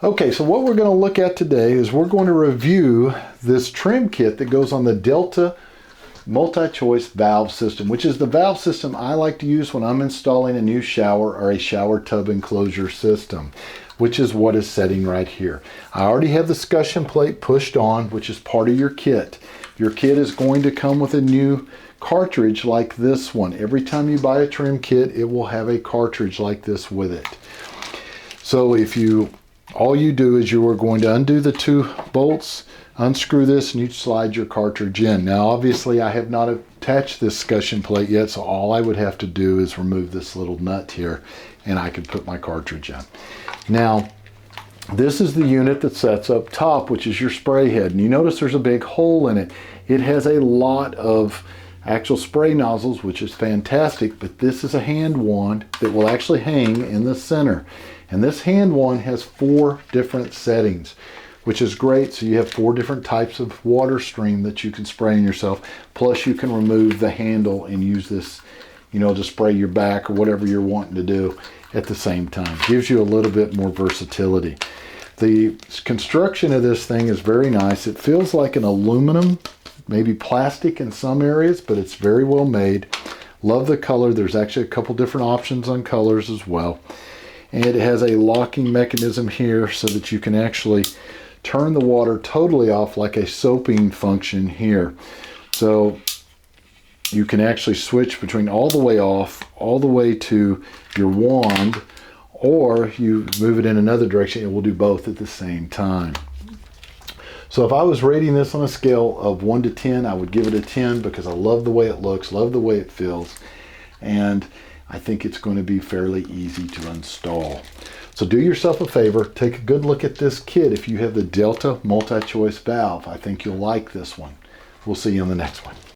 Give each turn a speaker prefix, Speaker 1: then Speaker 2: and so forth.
Speaker 1: Okay, so what we're going to look at today is we're going to review this trim kit that goes on the Delta multi-choice valve system, which is the valve system I like to use when I'm installing a new shower or a shower tub enclosure system, which is what is setting right here. I already have the discussion plate pushed on, which is part of your kit. Your kit is going to come with a new cartridge like this one. Every time you buy a trim kit, it will have a cartridge like this with it. So all you do is you are going to undo the two bolts, unscrew this, and you slide your cartridge in. Now obviously I have not attached this discussion plate yet, so all I would have to do is remove this little nut here and I could put my cartridge in. Now this is the unit that sets up top, which is your spray head, and you notice there's a big hole in it. It has a lot of actual spray nozzles, which is fantastic, but this is a hand wand that will actually hang in the center. And this hand wand has 4 different settings, which is great. So you have 4 different types of water stream that you can spray on yourself. Plus you can remove the handle and use this, to spray your back or whatever you're wanting to do at the same time. Gives you a little bit more versatility. The construction of this thing is very nice. It feels like an aluminum, maybe plastic in some areas, but it's very well made. Love the color. There's actually a couple different options on colors as well. And it has a locking mechanism here so that you can actually turn the water totally off, like a soaping function here. So you can actually switch between all the way off, all the way to your wand, or you move it in another direction, it will do both at the same time. So if I was rating this on a scale of 1 to 10, I would give it a 10 because I love the way it looks, love the way it feels, and I think it's going to be fairly easy to install. So do yourself a favor, take a good look at this kit. If you have the Delta multi-choice valve, I think you'll like this one. We'll see you on the next one.